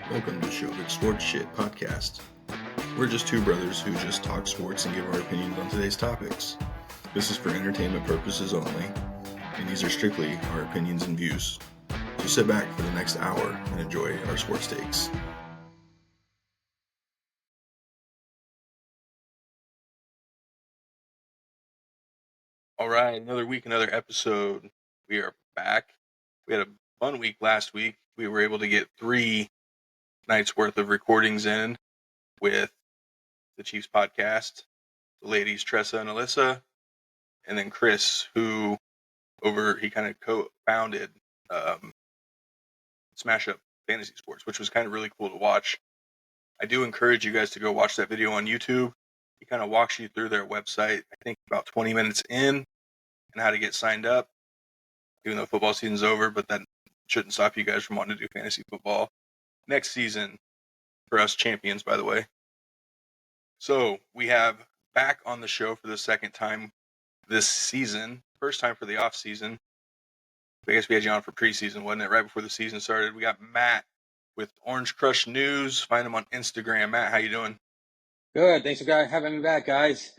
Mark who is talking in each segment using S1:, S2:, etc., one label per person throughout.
S1: Welcome to Shovick Sports Shit Podcast. We're just two brothers who just talk sports and give our opinions on today's topics. This is for entertainment purposes only, and these are strictly our opinions and views. So sit back for the next hour and enjoy our sports takes. All right, another week, another episode. We are back. We had a fun week last week. We were able to get 3 nights worth of recordings in with the Chiefs podcast, the ladies Tressa and Alyssa, and then Chris, who he kind of co-founded Smash Up Fantasy Sports, which was kind of really cool to watch. I do encourage you guys to go watch that video on YouTube. He kind of walks you through their website, I think about 20 minutes in, and how to get signed up, even though football season's over, but that shouldn't stop you guys from wanting to do fantasy football next season for us champions, by the way. So we have back on the show for the second time this season, first time for the off season. I guess we had you on for preseason, wasn't it? Right before the season started. We got Matt with Orange Crush News. Find him on Instagram. Matt, how you doing?
S2: Good. Thanks for having me back, guys.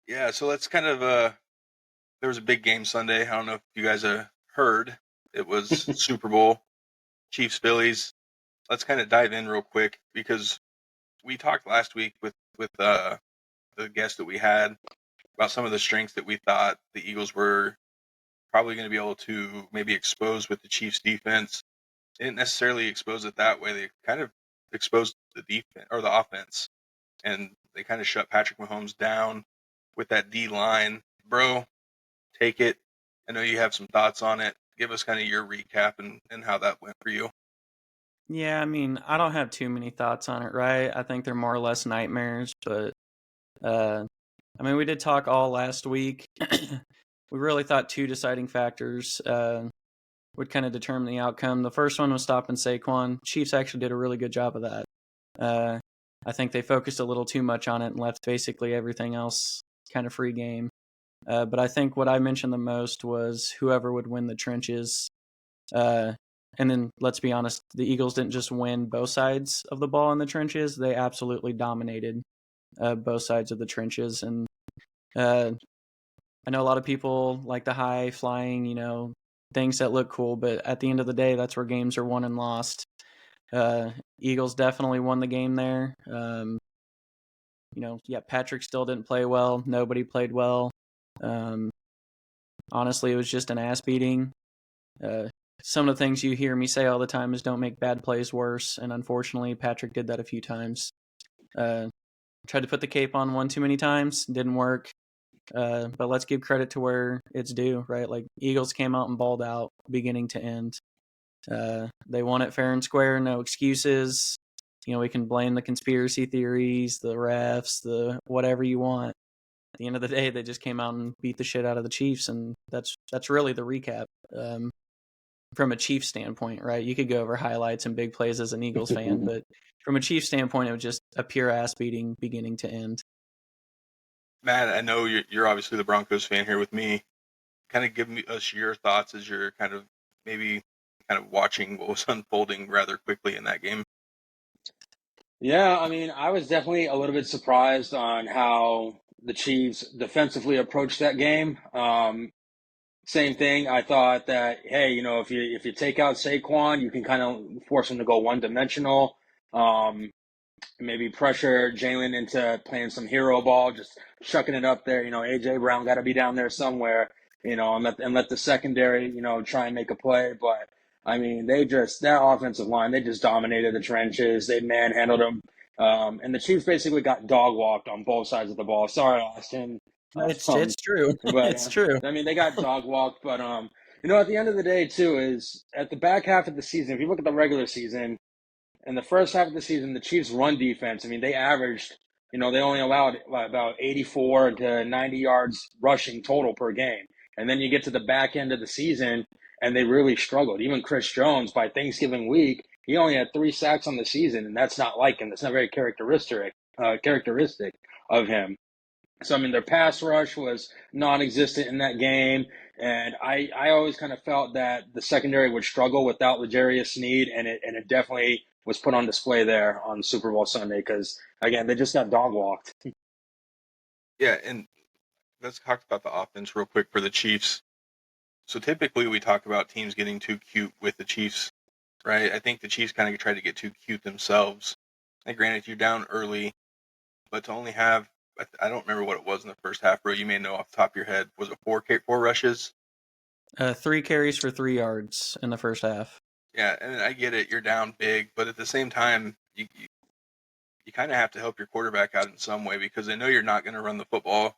S1: Yeah, so let's kind of there was a big game Sunday. I don't know if you guys heard. It was Super Bowl, Chiefs Phillies. Let's kind of dive in real quick because we talked last week with the guest that we had about some of the strengths that we thought the Eagles were probably going to be able to maybe expose with the Chiefs defense. They didn't necessarily expose it that way. They kind of exposed the defense or the offense, and they kind of shut Patrick Mahomes down with that D line. Bro, take it. I know you have some thoughts on it. Give us kind of your recap and how that went for you.
S3: Yeah, I mean, I don't have too many thoughts on it, right? I think they're more or less nightmares, but I mean, we did talk all last week. We really thought 2 deciding factors would kind of determine the outcome. The first one was stopping Saquon. Chiefs actually did a really good job of that. I think they focused a little too much on it and left basically everything else kind of free game. But I think what I mentioned the most was whoever would win the trenches. And then, let's be honest, the Eagles didn't just win both sides of the ball in the trenches. They absolutely dominated both sides of the trenches. And I know a lot of people like the high-flying, things that look cool, but at the end of the day, that's where games are won and lost. Eagles definitely won the game there. Patrick still didn't play well. Nobody played well. Honestly, it was just an ass beating. Some of the things you hear me say all the time is don't make bad plays worse, and unfortunately, Patrick did that a few times. Tried to put the cape on one too many times, didn't work. But let's give credit to where it's due, right? Like, Eagles came out and balled out beginning to end. They won it fair and square, no excuses. We can blame the conspiracy theories, the refs, the whatever you want. At the end of the day, they just came out and beat the shit out of the Chiefs, and that's really the recap. From a Chiefs standpoint, right? You could go over highlights and big plays as an Eagles fan, but from a Chiefs standpoint, it was just a pure ass beating beginning to end.
S1: Matt, I know you're obviously the Broncos fan here with me. Kind of give us your thoughts as you're kind of maybe kind of watching what was unfolding rather quickly in that game.
S2: Yeah, I mean, I was definitely a little bit surprised on how the Chiefs defensively approached that game. Same thing. I thought that, hey, if you take out Saquon, you can kind of force him to go one-dimensional. Maybe pressure Jalen into playing some hero ball, just chucking it up there. AJ Brown got to be down there somewhere. And let the secondary, try and make a play. But I mean, that offensive line, they just dominated the trenches. They manhandled them. And the Chiefs basically got dog walked on both sides of the ball. Sorry, Austin.
S3: It's true.
S2: But,
S3: it's true.
S2: I mean, they got dog walked. But, at the end of the day, too, is at the back half of the season, if you look at the regular season, in the first half of the season, the Chiefs' run defense, I mean, they averaged, they only allowed about 84 to 90 yards rushing total per game. And then you get to the back end of the season, and they really struggled. Even Chris Jones, by Thanksgiving week, he only had 3 sacks on the season, and that's not like him. That's not very characteristic of him. So, I mean, their pass rush was non-existent in that game. And I always kind of felt that the secondary would struggle without L'Jarius Sneed, and it definitely was put on display there on Super Bowl Sunday because, again, they just got dog walked.
S1: Yeah, and let's talk about the offense real quick for the Chiefs. So typically we talk about teams getting too cute with the Chiefs, right? I think the Chiefs kind of tried to get too cute themselves. And granted, you're down early, but to only have, I don't remember what it was in the first half, bro. You may know off the top of your head. Was it four rushes?
S3: 3 carries for 3 yards in the first half.
S1: Yeah, and I get it. You're down big, but at the same time, you kind of have to help your quarterback out in some way because they know you're not going to run the football.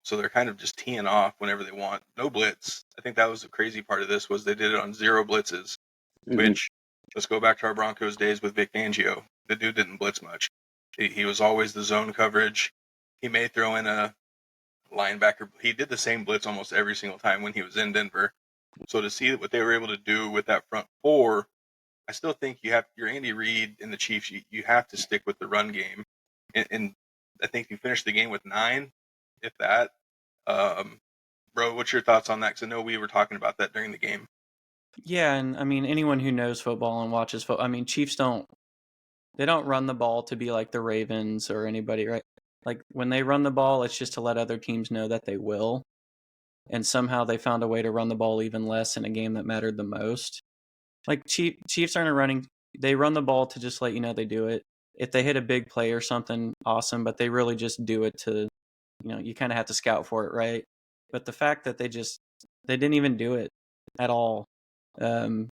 S1: So they're kind of just teeing off whenever they want. No blitz. I think that was the crazy part of this was they did it on 0 blitzes, which, let's go back to our Broncos days with Vic Fangio. The dude didn't blitz much. He was always the zone coverage. He may throw in a linebacker. He did the same blitz almost every single time when he was in Denver. So to see what they were able to do with that front four, I still think you're Andy Reid and the Chiefs. You have to stick with the run game, and I think you finished the game with 9, if that. Bro, what's your thoughts on that? Because I know we were talking about that during the game.
S3: Yeah, and I mean anyone who knows football and watches football, I mean Chiefs don't run the ball to be like the Ravens or anybody, right? Like when they run the ball, it's just to let other teams know that they will. And somehow they found a way to run the ball even less in a game that mattered the most. Like Chiefs aren't running; they run the ball to just let you know they do it. If they hit a big play or something, awesome. But they really just do it to, you kind of have to scout for it, right? But the fact that they didn't even do it at all. You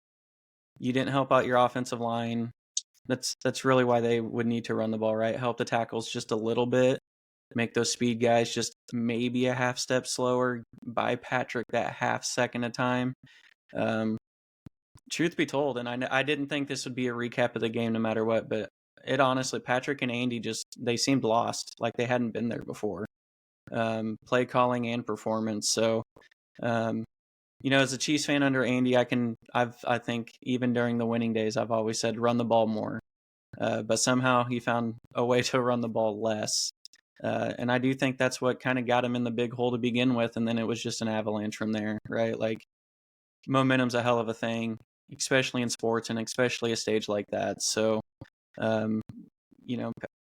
S3: didn't help out your offensive line. That's really why they would need to run the ball, right? Help the tackles just a little bit. Make those speed guys just maybe a half step slower. Buy Patrick that half second of time. Truth be told, and I didn't think this would be a recap of the game no matter what, but it honestly, Patrick and Andy they seemed lost, like they hadn't been there before. Play calling and performance. So, as a Chiefs fan under Andy, I think even during the winning days, I've always said run the ball more. But somehow he found a way to run the ball less. And I do think that's what kind of got him in the big hole to begin with. And then it was just an avalanche from there, right? Like momentum's a hell of a thing, especially in sports and especially a stage like that. So,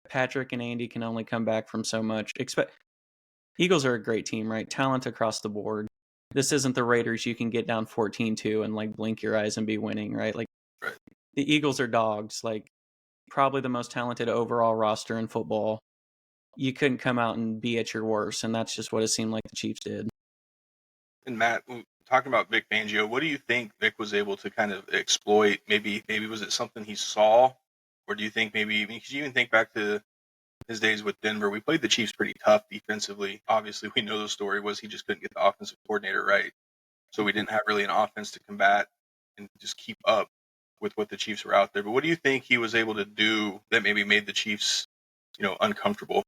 S3: Patrick and Andy can only come back from so much. Eagles are a great team, right? Talent across the board. This isn't the Raiders you can get down 14-2 and like blink your eyes and be winning, right? Like
S1: Right.
S3: The Eagles are dogs, like probably the most talented overall roster in football. You couldn't come out and be at your worst, and that's just what it seemed like the Chiefs did.
S1: And Matt, talking about Vic Fangio, what do you think Vic was able to kind of exploit? Maybe was it something he saw, or do you think because you even think back to his days with Denver, we played the Chiefs pretty tough defensively. Obviously, we know the story was he just couldn't get the offensive coordinator right, so we didn't have really an offense to combat and just keep up with what the Chiefs were out there. But what do you think he was able to do that maybe made the Chiefs, uncomfortable?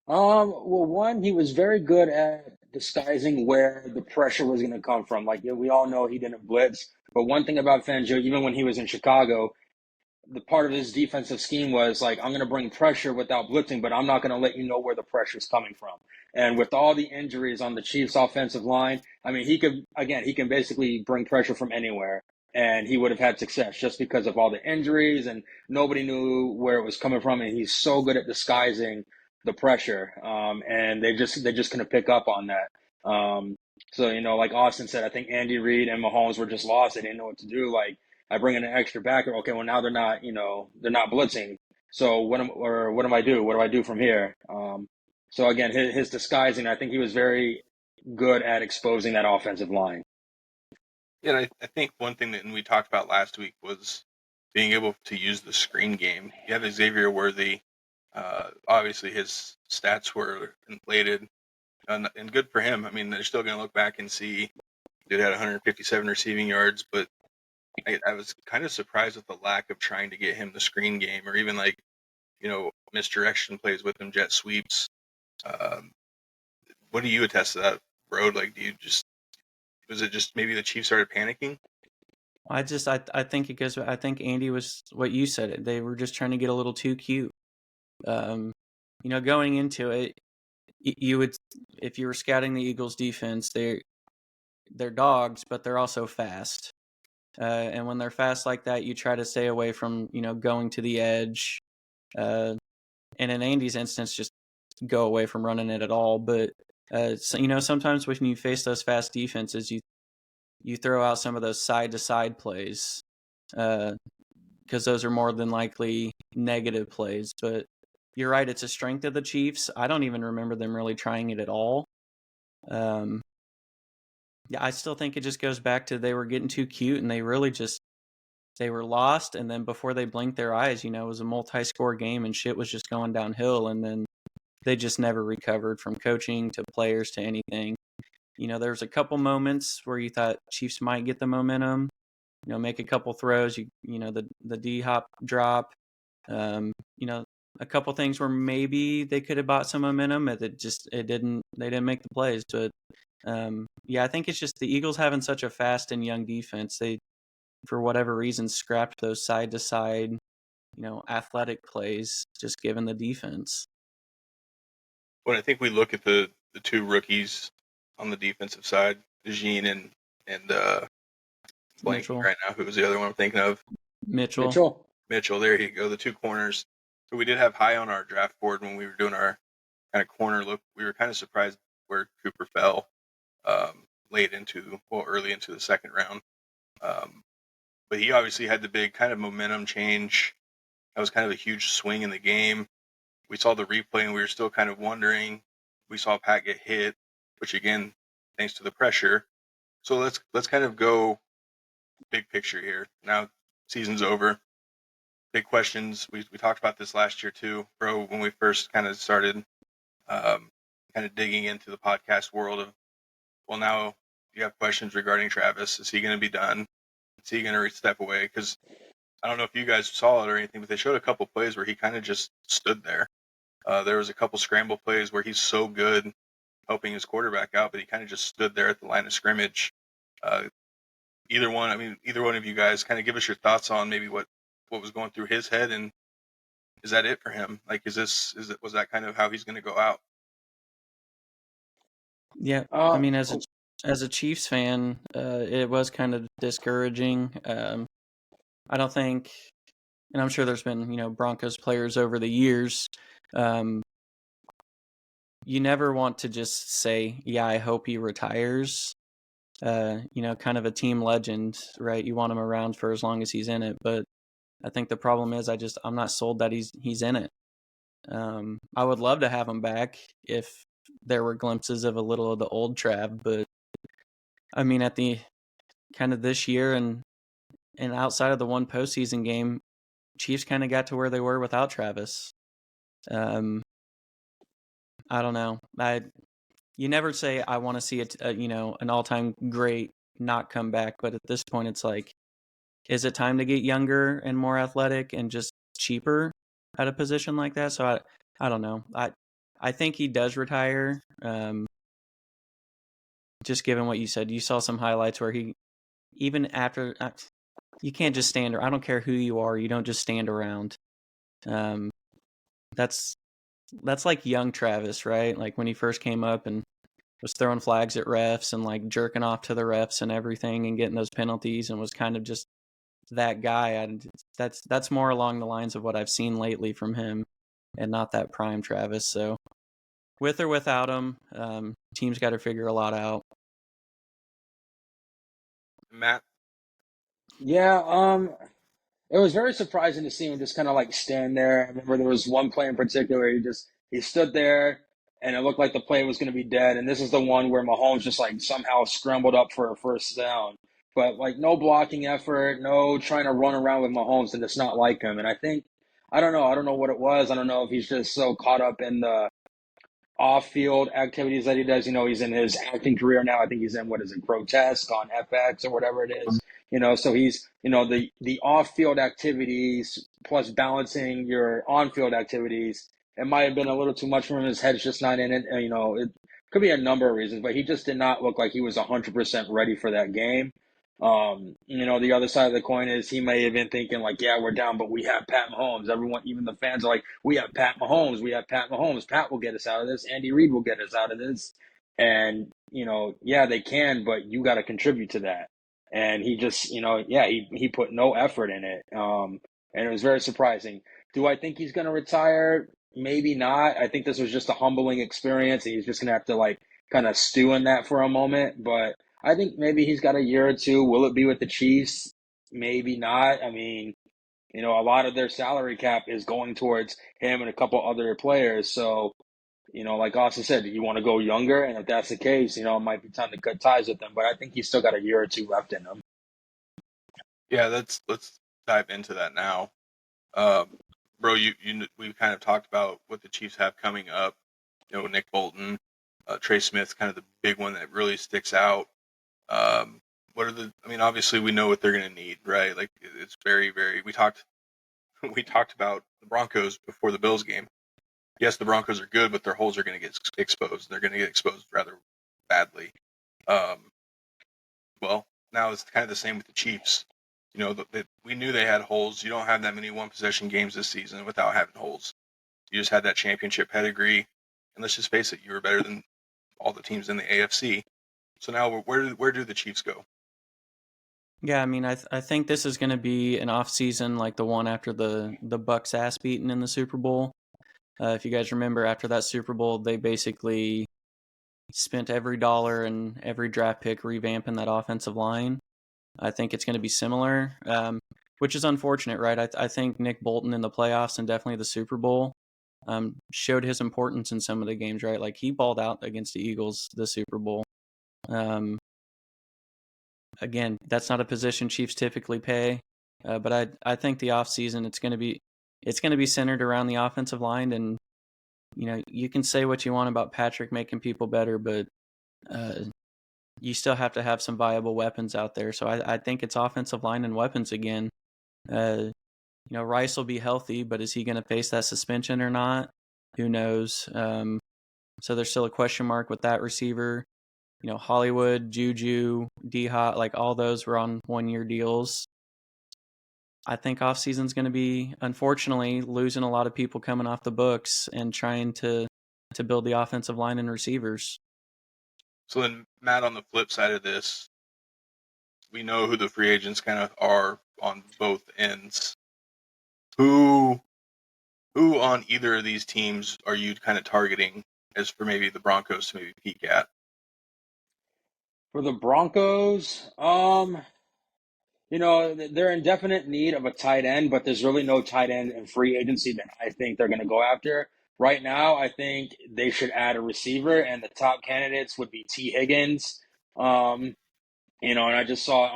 S2: Well, one, he was very good at disguising where the pressure was going to come from. Like, yeah, we all know he didn't blitz, but one thing about Fangio, even when he was in Chicago, the part of his defensive scheme was like, I'm going to bring pressure without blitzing, but I'm not going to let you know where the pressure is coming from. And with all the injuries on the Chiefs' offensive line, I mean, he can basically bring pressure from anywhere, and he would have had success just because of all the injuries, and nobody knew where it was coming from. And he's so good at disguising the pressure, and they just couldn't pick up on that. So like Austin said, I think Andy Reid and Mahomes were just lost. They didn't know what to do. Like, I bring in an extra backer. Okay, well now they're not blitzing. So what do I do? What do I do from here? So again, his disguising, I think he was very good at exposing that offensive line.
S1: Yeah, and I think one thing that we talked about last week was being able to use the screen game. You have Xavier Worthy. Obviously, his stats were inflated, and good for him. I mean, they're still going to look back and see dude had 157 receiving yards, but I was kind of surprised with the lack of trying to get him the screen game or even misdirection plays with him, jet sweeps. What do you attest to that, bro? Like, was it just maybe the Chiefs started panicking?
S3: I think it goes. I think Andy was what you said. They were just trying to get a little too cute. Going into it, you would, if you were scouting the Eagles defense, they're dogs, but they're also fast. And when they're fast like that, you try to stay away from, going to the edge. And in Andy's instance, just go away from running it at all. But, sometimes when you face those fast defenses, you throw out some of those side-to-side plays because those are more than likely negative plays. But you're right, it's a strength of the Chiefs. I don't even remember them really trying it at all. Yeah, I still think it just goes back to they were getting too cute and they really just they were lost. And then before they blinked their eyes, it was a multi-score game and shit was just going downhill. And then they just never recovered from coaching to players to anything. There was a couple moments where you thought Chiefs might get the momentum, make a couple throws, the D-hop drop, a couple things where maybe they could have bought some momentum. They didn't make the plays. But yeah, I think it's just the Eagles having such a fast and young defense. They, for whatever reason, scrapped those side to side, athletic plays, just given the defense.
S1: When I think we look at the two rookies on the defensive side, Jean and blanking right now, who was the other one I'm thinking of?
S2: Mitchell.
S1: There you go. The two corners. So we did have high on our draft board when we were doing our kind of corner look. We were kind of surprised where Cooper fell early into the second round. But he obviously had the big kind of momentum change. That was kind of a huge swing in the game. We saw the replay and we were still kind of wondering. We saw Pat get hit, which again, thanks to the pressure. So let's kind of go big picture here. Now season's over. Big questions. We talked about this last year too, bro, when we first kind of started kind of digging into the podcast world of, well, now you have questions regarding Travis. Is he going to be done? Is he going to step away? Because I don't know if you guys saw it or anything, but they showed a couple plays where he kind of just stood there. There was a couple scramble plays where he's so good helping his quarterback out, but he kind of just stood there at the line of scrimmage. Either one of you guys kind of give us your thoughts on maybe what was going through his head, and is that it for him? Like, was that kind of how he's going to go out?
S3: Yeah, I mean, as a Chiefs fan, it was kind of discouraging. I don't think, and I'm sure there's been Broncos players over the years. You never want to just say, yeah, I hope he retires. Kind of a team legend, right? You want him around for as long as he's in it. But I think the problem is I'm not sold that he's in it. I would love to have him back if there were glimpses of a little of the old Trav, but I mean, at the kind of this year and outside of the one postseason game, Chiefs kind of got to where they were without Travis. I don't know. You never say I want to see an all-time great not come back, but at this point, it's like, is it time to get younger and more athletic and just cheaper at a position like that? So I don't know. I think he does retire. Just given what you said, you saw some highlights where he, even after, you can't just stand. I don't care who you are. You don't just stand around. That's like young Travis, right? Like when he first came up and was throwing flags at refs and like jerking off to the refs and everything and getting those penalties and was kind of just that guy. That's more along the lines of what I've seen lately from him and not that prime Travis. So with or without him, teams got to figure a lot out.
S1: Matt?
S2: Yeah, it was very surprising to see him just kind of like stand there. I remember there was one play in particular, he stood there and it looked like the play was going to be dead. And this is the one where Mahomes just like somehow scrambled up for a first down. But like no blocking effort, no trying to run around with Mahomes, and it's not like him. And I don't know what it was. I don't know if he's just so caught up in the off-field activities that he does. He's in his acting career now. I think he's in, Grotesque on FX or whatever it is. So he's, the off-field activities plus balancing your on-field activities. It might have been a little too much for him. His head's just not in it. And, it could be a number of reasons, but he just did not look like he was 100% ready for that game. The other side of the coin is he may have been thinking like, yeah, we're down, but we have Pat Mahomes. Everyone, even the fans are like, we have Pat Mahomes. We have Pat Mahomes. Pat will get us out of this. Andy Reid will get us out of this. And, yeah, they can, but you got to contribute to that. And he just, he put no effort in it. And it was very surprising. Do I think he's going to retire? Maybe not. I think this was just a humbling experience, and he's just going to have to like kind of stew in that for a moment. But I think maybe he's got a year or two. Will it be with the Chiefs? Maybe not. I mean, a lot of their salary cap is going towards him and a couple other players. So, like Austin said, you want to go younger, and if that's the case, it might be time to cut ties with him. But I think he's still got a year or two left in him.
S1: Yeah, let's dive into that now. Bro, we kind of talked about what the Chiefs have coming up. Nick Bolton, Trey Smith, kind of the big one that really sticks out. Obviously we know what they're going to need, right? Like it's very, very, we talked about the Broncos before the Bills game. Yes, the Broncos are good, but their holes are going to get exposed. They're going to get exposed rather badly. Well, now it's kind of the same with the Chiefs. We knew they had holes. You don't have that many one-possession games this season without having holes. You just had that championship pedigree, and let's just face it, you were better than all the teams in the AFC. So now, where do the Chiefs go?
S3: Yeah, I mean, I think this is going to be an off season like the one after the Bucks ass beaten in the Super Bowl. If you guys remember, after that Super Bowl, they basically spent every dollar and every draft pick revamping that offensive line. I think it's going to be similar, which is unfortunate, right? I think Nick Bolton in the playoffs and definitely the Super Bowl showed his importance in some of the games, right? Like he balled out against the Eagles the Super Bowl. Again, that's not a position Chiefs typically pay, but I think the offseason it's going to be centered around the offensive line, and you can say what you want about Patrick making people better, but you still have to have some viable weapons out there. So I think it's offensive line and weapons again. Rice will be healthy, but is he going to face that suspension or not? Who knows? So there's still a question mark with that receiver. Hollywood, Juju, D-Hop, like all those were on 1-year deals. I think offseason's going to be, unfortunately, losing a lot of people coming off the books and trying to build the offensive line and receivers.
S1: So then, Matt, on the flip side of this, we know who the free agents kind of are on both ends. Who on either of these teams are you kind of targeting as for maybe the Broncos to maybe peek at?
S2: For the Broncos, they're in definite need of a tight end, but there's really no tight end in free agency that I think they're going to go after. Right now, I think they should add a receiver, and the top candidates would be T. Higgins. And I just saw an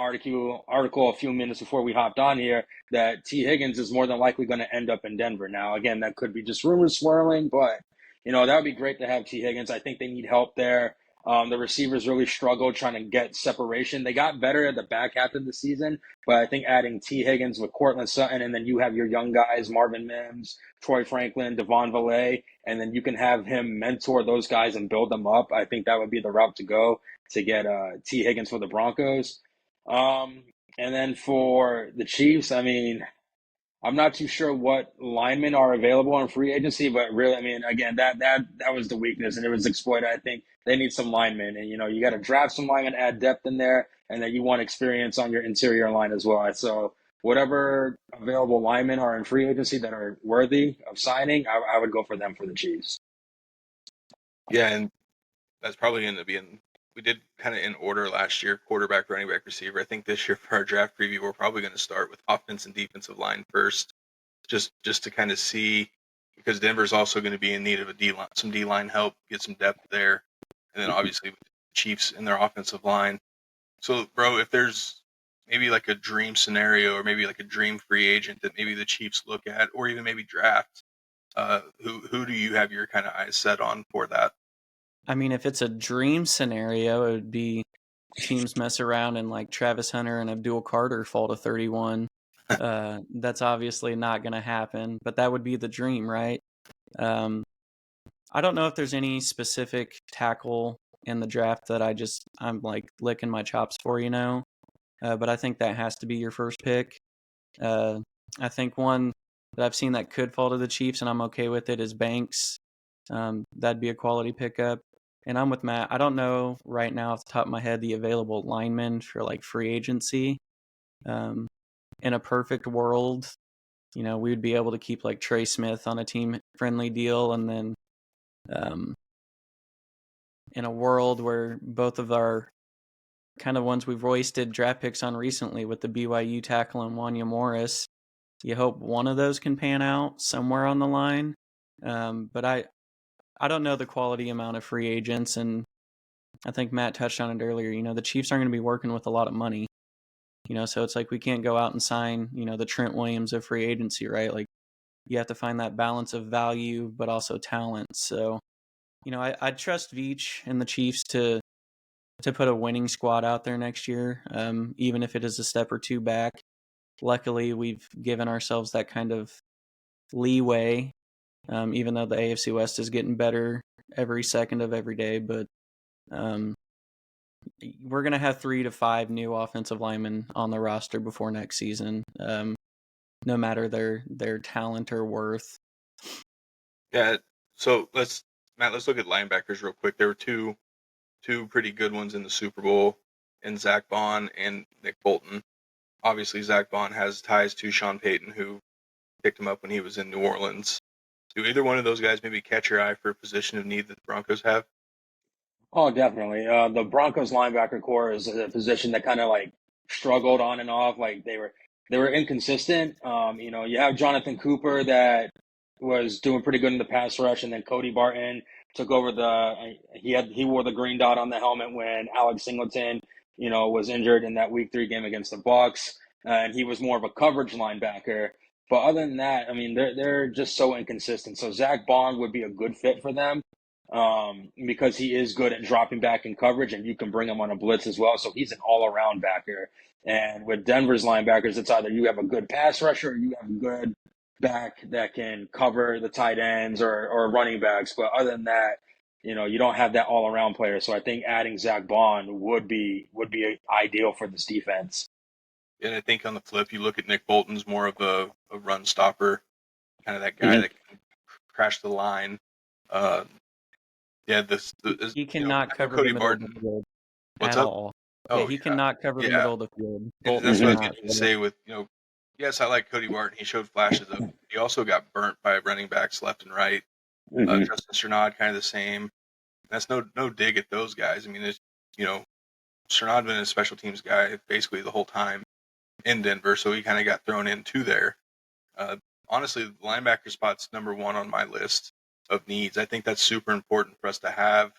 S2: article a few minutes before we hopped on here that T. Higgins is more than likely going to end up in Denver. Now, again, that could be just rumors swirling, but that would be great to have T. Higgins. I think they need help there. The receivers really struggled trying to get separation. They got better at the back half of the season, but I think adding T. Higgins with Cortland Sutton, and then you have your young guys, Marvin Mims, Troy Franklin, Devon Valet, and then you can have him mentor those guys and build them up. I think that would be the route to go to get T. Higgins for the Broncos. And then for the Chiefs, I mean, I'm not too sure what linemen are available in free agency, but really, I mean, again, that was the weakness, and it was exploited. I think they need some linemen, and you got to draft some linemen, add depth in there, and then you want experience on your interior line as well. So whatever available linemen are in free agency that are worthy of signing, I would go for them for the Chiefs.
S1: Yeah, and that's probably going to be we did kind of in order last year, quarterback, running back, receiver. I think this year for our draft preview, we're probably going to start with offense and defensive line first, just to kind of see, because Denver's also going to be in need of some D-line help, get some depth there, and then obviously with the Chiefs in their offensive line. So, bro, if there's maybe like a dream scenario or maybe like a dream free agent that maybe the Chiefs look at or even maybe draft, who do you have your kind of eyes set on for that?
S3: I mean, if it's a dream scenario, it would be teams mess around and like Travis Hunter and Abdul Carter fall to 31. That's obviously not going to happen, but that would be the dream, right? I don't know if there's any specific tackle in the draft that I'm like licking my chops for, but I think that has to be your first pick. I think one that I've seen that could fall to the Chiefs, and I'm okay with it, is Banks. That'd be a quality pickup. And I'm with Matt. I don't know right now off the top of my head the available linemen for like free agency. In a perfect world, we would be able to keep like Trey Smith on a team-friendly deal, and then in a world where both of our kind of ones we've wasted draft picks on recently with the BYU tackle and Wanya Morris, you hope one of those can pan out somewhere on the line. But I don't know the quality amount of free agents, and I think Matt touched on it earlier. The Chiefs aren't going to be working with a lot of money. So it's like we can't go out and sign, the Trent Williams of free agency, right? Like you have to find that balance of value, but also talent. So, I trust Veach and the Chiefs to put a winning squad out there next year, even if it is a step or two back. Luckily, we've given ourselves that kind of leeway, even though the AFC West is getting better every second of every day. But we're going to have 3 to 5 new offensive linemen on the roster before next season, no matter their talent or worth.
S1: Yeah. So let's look at linebackers real quick. There were two pretty good ones in the Super Bowl, in Zach Bond and Nick Bolton. Obviously, Zach Bond has ties to Sean Payton, who picked him up when he was in New Orleans. Do either one of those guys maybe catch your eye for a position of need that the Broncos have?
S2: Oh, definitely. The Broncos linebacker core is a position that kind of like struggled on and off. Like they were inconsistent. You have Jonathan Cooper that was doing pretty good in the pass rush, and then Cody Barton took over he wore the green dot on the helmet when Alex Singleton, was injured in that Week 3 game against the Bucs, and he was more of a coverage linebacker. But other than that, I mean, they're just so inconsistent. So Zach Bond would be a good fit for them. Because he is good at dropping back in coverage, and you can bring him on a blitz as well. So he's an all-around backer. And with Denver's linebackers, it's either you have a good pass rusher or you have a good back that can cover the tight ends or running backs. But other than that, you don't have that all-around player. So I think adding Zach Bond would be ideal for this defense.
S1: And I think on the flip, you look at Nick Bolton's more of a run stopper, kind of that guy that can crash the line. Yeah,
S3: he cannot cover
S1: Cody
S3: the middle
S1: Barton.
S3: of the field
S1: What's
S3: at
S1: up?
S3: all.
S1: Oh,
S3: yeah, he cannot cover the middle of the field.
S1: And that's what I was going to say with, yes, I like Cody Barton. He showed flashes of it. He also got burnt by running backs left and right. Justin Strnad, kind of the same. That's no dig at those guys. I mean, it's, Strnad been a special teams guy basically the whole time in Denver, so he kind of got thrown into there. Honestly, the linebacker spot's number 1 on my list of needs. I think that's super important for us to have.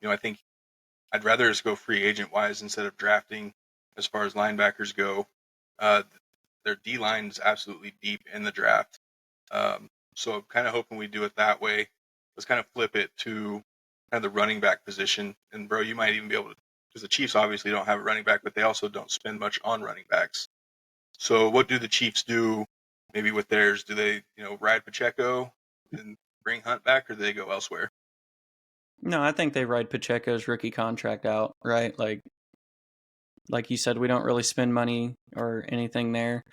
S1: I think I'd rather just go free agent wise instead of drafting as far as linebackers go. Their D-line is absolutely deep in the draft. So I'm kind of hoping we do it that way. Let's kind of flip it to kind of the running back position. And, bro, you might even be able to, because the Chiefs obviously don't have a running back, but they also don't spend much on running backs. So what do the Chiefs do maybe with theirs? Do they, ride Pacheco and bring Hunt back, or do they go elsewhere?
S3: No, I think they ride Pacheco's rookie contract out, right? Like you said, we don't really spend money or anything there.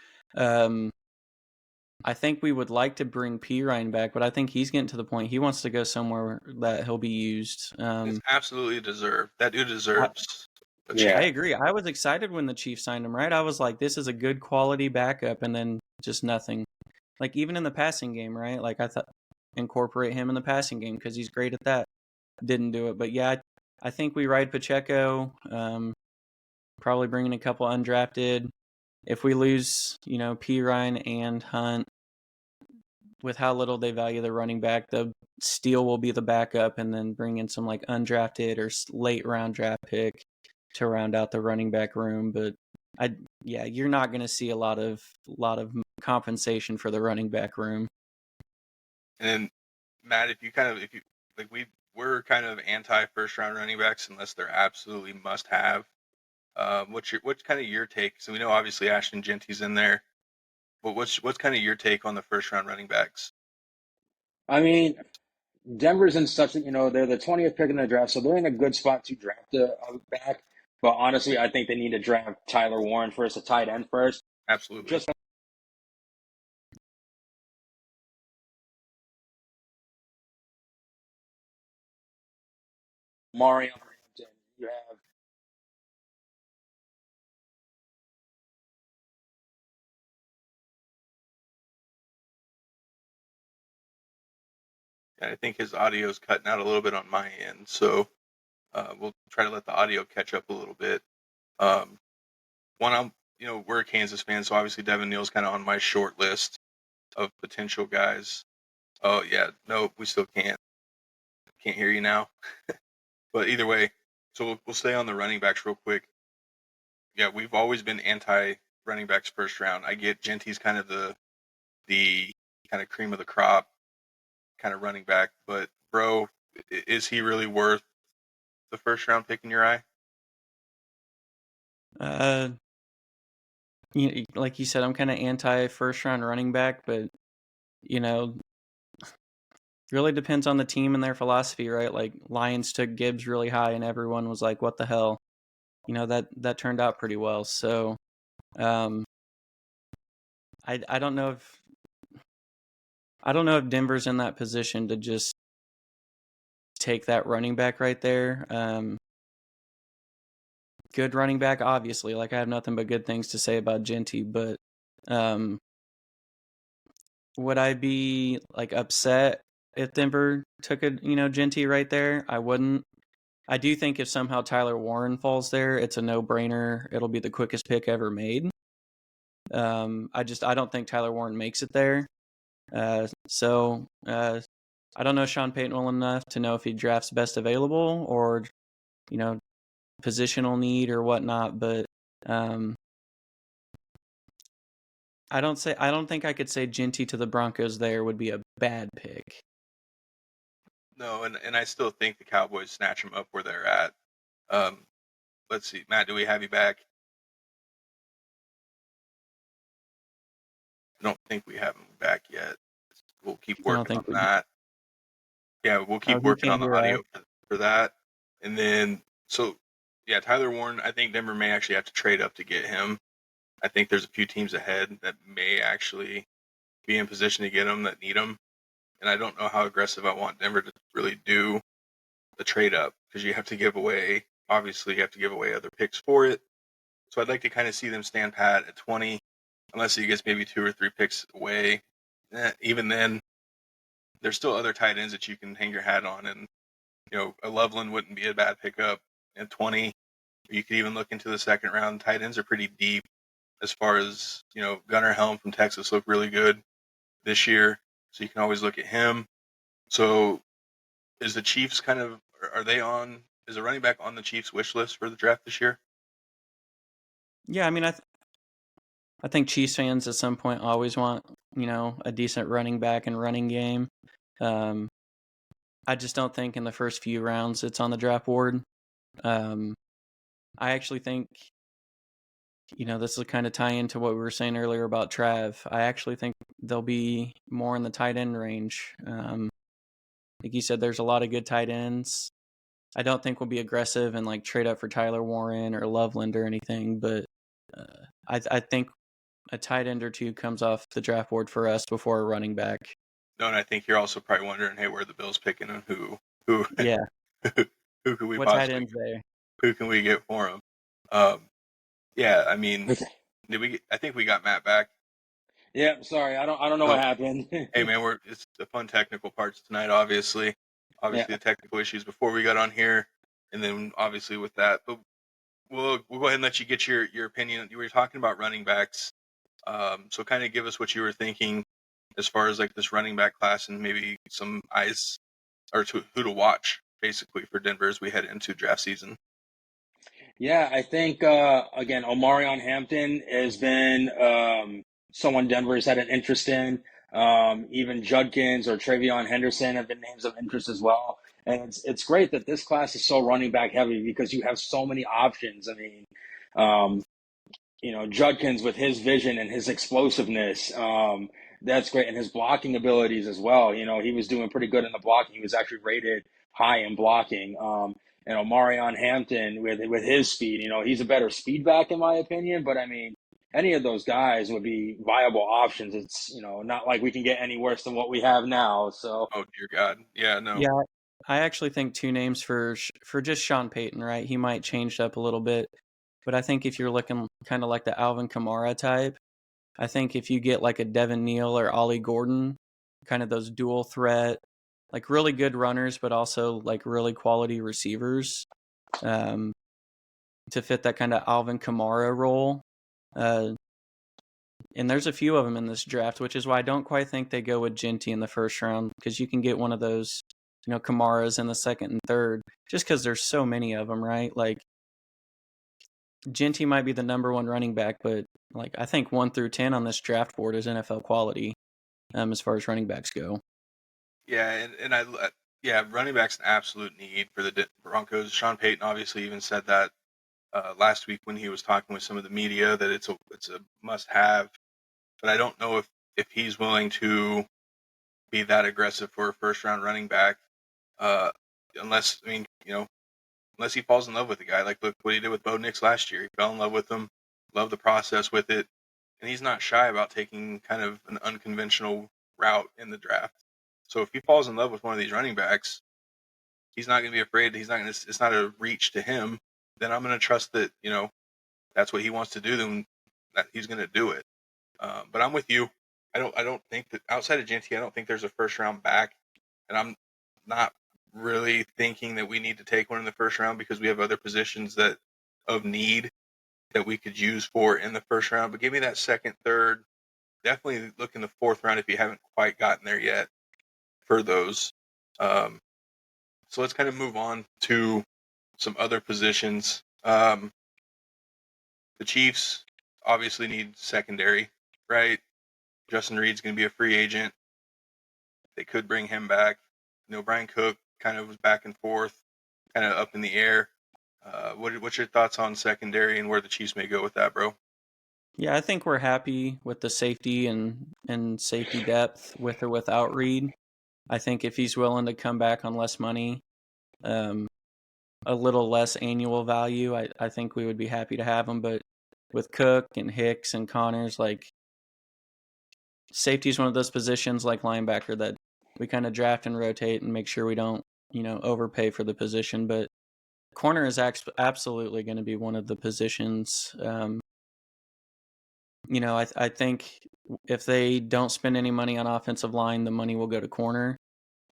S3: I think we would like to bring P. Ryan back, but I think he's getting to the point he wants to go somewhere that he'll be used.
S1: It's absolutely deserved. That dude deserves.
S2: Yeah,
S3: I agree. I was excited when the Chiefs signed him, right? I was like, this is a good quality backup, and then just nothing. Like even in the passing game, right? Like I thought, incorporate him in the passing game because he's great at that. Didn't do it, but yeah, I think we ride Pacheco. Probably bringing a couple undrafted. If we lose, P. Ryan and Hunt, with how little they value the running back, the steal will be the backup, and then bring in some like undrafted or late round draft pick to round out the running back room. But you're not going to see a lot of compensation for the running back room.
S1: And Matt, we're kind of anti first round running backs unless they're absolutely must have. What's kind of your take? So we know obviously Ashton Genty's in there, but what's kind of your take on the first round running backs?
S2: I mean, Denver's in such a, they're the 20th pick in the draft, so they're in a good spot to draft a back. But honestly, I think they need to draft Tyler Warren first, a tight end first.
S1: Absolutely.
S2: Just Mario, you have
S1: I think his audio is cutting out a little bit on my end, so we'll try to let the audio catch up a little bit. We're a Kansas fan, so obviously Devin Neal's kind of on my short list of potential guys. Oh yeah, no, we still can't hear you now. But either way, so we'll stay on the running backs real quick. Yeah, we've always been anti running backs first round. I get Genty's kind of the kind of cream of the crop kind of running back, but bro, is he really worth the first round pick in your eye?
S3: Like you said, I'm kind of anti first round running back, but really depends on the team and their philosophy, right? Like Lions took Gibbs really high, and everyone was like, "What the hell?" That turned out pretty well. So, I don't know if Denver's in that position to just take that running back right there. Good running back, obviously. Like I have nothing but good things to say about Genty, but would I be like upset if Denver took a Genty right there? I wouldn't. I do think if somehow Tyler Warren falls there, it's a no-brainer. It'll be the quickest pick ever made. I don't think Tyler Warren makes it there. So I don't know Sean Payton well enough to know if he drafts best available or positional need or whatnot. But I don't think I could say Genty to the Broncos there would be a bad pick.
S1: No, and I still think the Cowboys snatch him up where they're at. Let's see, Matt, do we have you back? I don't think we have him back yet. We'll keep working on that. Yeah, we'll keep working on the audio for that. And then, Tyler Warren, I think Denver may actually have to trade up to get him. I think there's a few teams ahead that may actually be in position to get him that need him. And I don't know how aggressive I want Denver to really do the trade up because you have to give away other picks for it. So I'd like to kind of see them stand pat at 20, unless he gets maybe 2 or 3 picks away. Even then, there's still other tight ends that you can hang your hat on. And, a Loveland wouldn't be a bad pickup at 20. You could even look into the second round. Tight ends are pretty deep as far as, Gunnar Helm from Texas looked really good this year. So you can always look at him. So is the Chiefs is a running back on the Chiefs wish list for the draft this year?
S3: Yeah, I mean, I think Chiefs fans at some point always want, a decent running back and running game. I just don't think in the first few rounds it's on the draft board. I actually think, this will kind of tie into what we were saying earlier about Trav. I actually think they'll be more in the tight end range. Like you said, there's a lot of good tight ends. I don't think we'll be aggressive and like trade up for Tyler Warren or Loveland or anything, but I think a tight end or two comes off the draft board for us before a running back.
S1: No, and I think you're also probably wondering, hey, where are the Bills picking and who
S3: yeah,
S1: who could we
S3: what tight ends there?
S1: Who can we get for him? Yeah, I mean, I think we got Matt back.
S2: Yeah, sorry, I don't know what happened.
S1: Hey man, it's the fun technical parts tonight, obviously. The technical issues before we got on here, and then obviously with that. But we'll go ahead and let you get your opinion. You were talking about running backs, so kind of give us what you were thinking as far as like this running back class and maybe some eyes or who to watch basically for Denver as we head into draft season.
S2: Yeah, I think again, Omarion Hampton has been someone Denver's had an interest in. Even Judkins or Travion Henderson have been names of interest as well. And it's great that this class is so running back heavy because you have so many options. I mean, Judkins with his vision and his explosiveness, that's great. And his blocking abilities as well. He was doing pretty good in the blocking. He was actually rated high in blocking. and Omarion Hampton with his speed. He's a better speed back in my opinion, but I mean, any of those guys would be viable options. It's not like we can get any worse than what we have now. So
S1: Oh dear God, yeah, no,
S3: Yeah, I actually think two names for just Sean Payton, right? He might change up a little bit, but I think if you're looking kind of like the Alvin Kamara type, I think if you get like a Devin Neal or Ollie Gordon, kind of those dual threat, like really good runners, but also like really quality receivers, um, to fit that kind of Alvin Kamara role. Uh, and there's a few of them in this draft, which is why I don't quite think they go with Genty in the first round, because you can get one of those, Kamaras in the second and third, just because there's so many of them, right? Like Genty might be the number one running back, but like I think 1 through 10 on this draft board is NFL quality, as far as running backs go.
S1: yeah, and yeah, running back's an absolute need for the Broncos. Sean Payton obviously even said that last week when he was talking with some of the media that it's a must have, but I don't know if he's willing to be that aggressive for a first round running back, uh, unless unless he falls in love with the guy. Like look what he did with Bo Nix last year. He fell in love with him, loved the process with it, and he's not shy about taking kind of an unconventional route in the draft. So if he falls in love with one of these running backs, he's not going to be afraid. He's not going to. It's not a reach to him. Then I'm going to trust that that's what he wants to do. Then that he's going to do it. But I'm with you. I don't think that outside of Genty, I don't think there's a first round back, and I'm not really thinking that we need to take one in the first round because we have other positions that of need that we could use for in the first round. But give me that second, third. Definitely look in the fourth round if you haven't quite gotten there yet for those. Um, so let's kind of move on to some other positions. The Chiefs obviously need secondary, right? Justin Reed's going to be a free agent. They could bring him back. Brian Cook kind of was back and forth, kind of up in the air. What's your thoughts on secondary and where the Chiefs may go with that, bro?
S3: Yeah, I think we're happy with the safety and safety depth with or without Reed. I think if he's willing to come back on less money, um, a little less annual value, I think we would be happy to have him. But with Cook and Hicks and Connors, like safety is one of those positions like linebacker that we kind of draft and rotate and make sure we don't, overpay for the position. But corner is absolutely going to be one of the positions. I think if they don't spend any money on offensive line, the money will go to corner.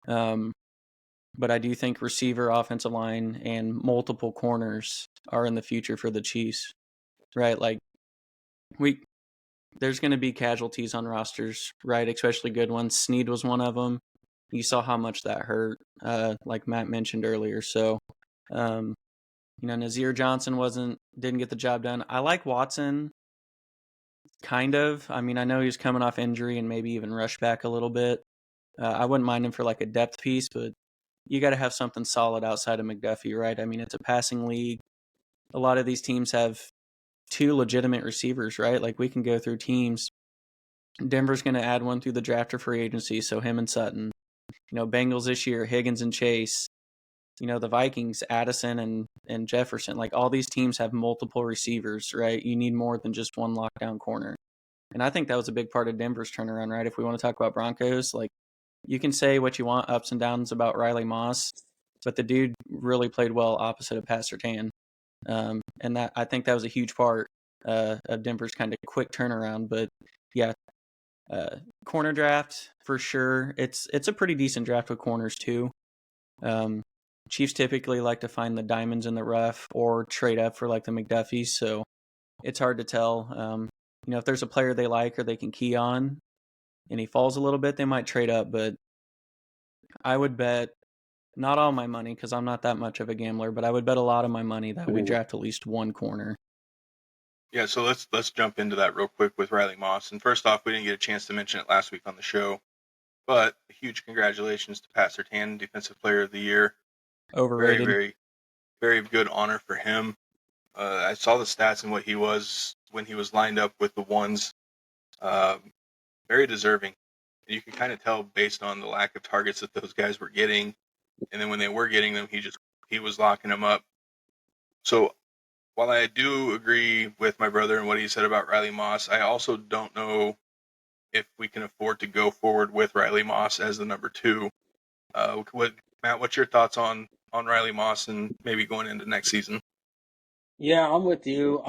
S3: But I do think receiver, offensive line, and multiple corners are in the future for the Chiefs, right? Like there's going to be casualties on rosters, right? Especially good ones. Snead was one of them. You saw how much that hurt, like Matt mentioned earlier. So, Nazir Johnson didn't get the job done. I like Watson, kind of. I mean, I know he's coming off injury and maybe even rush back a little bit. I wouldn't mind him for like a depth piece, but you got to have something solid outside of McDuffie, right? I mean, it's a passing league. A lot of these teams have two legitimate receivers, right? Like we can go through teams. Denver's going to add one through the draft or free agency, so him and Sutton. Bengals this year, Higgins and Chase. The Vikings, Addison and Jefferson. Like all these teams have multiple receivers, right? You need more than just one lockdown corner. And I think that was a big part of Denver's turnaround, right? If we want to talk about Broncos, like you can say what you want, ups and downs about Riley Moss, but the dude really played well opposite of Pat Surtain. And that I think that was a huge part of Denver's kind of quick turnaround. But yeah, corner draft for sure. It's a pretty decent draft with corners too. Chiefs typically like to find the diamonds in the rough or trade up for like the McDuffies, so it's hard to tell. If there's a player they like or they can key on and he falls a little bit, they might trade up, but I would bet not all my money because I'm not that much of a gambler, but I would bet a lot of my money that we draft at least one corner.
S1: Yeah, so let's jump into that real quick with Riley Moss. And first off, we didn't get a chance to mention it last week on the show, but a huge congratulations to Pat Surtain, Defensive Player of the Year.
S3: Overrated.
S1: Very, very, very good honor for him. I saw the stats and what he was when he was lined up with the ones. Very deserving. You can kind of tell based on the lack of targets that those guys were getting, and then when they were getting them, he just he was locking him up. So while I do agree with my brother and what he said about Riley Moss, I also don't know if we can afford to go forward with Riley Moss as the number 2. Matt, what's your thoughts on Riley Moss and maybe going into next season?
S2: Yeah, I'm with you.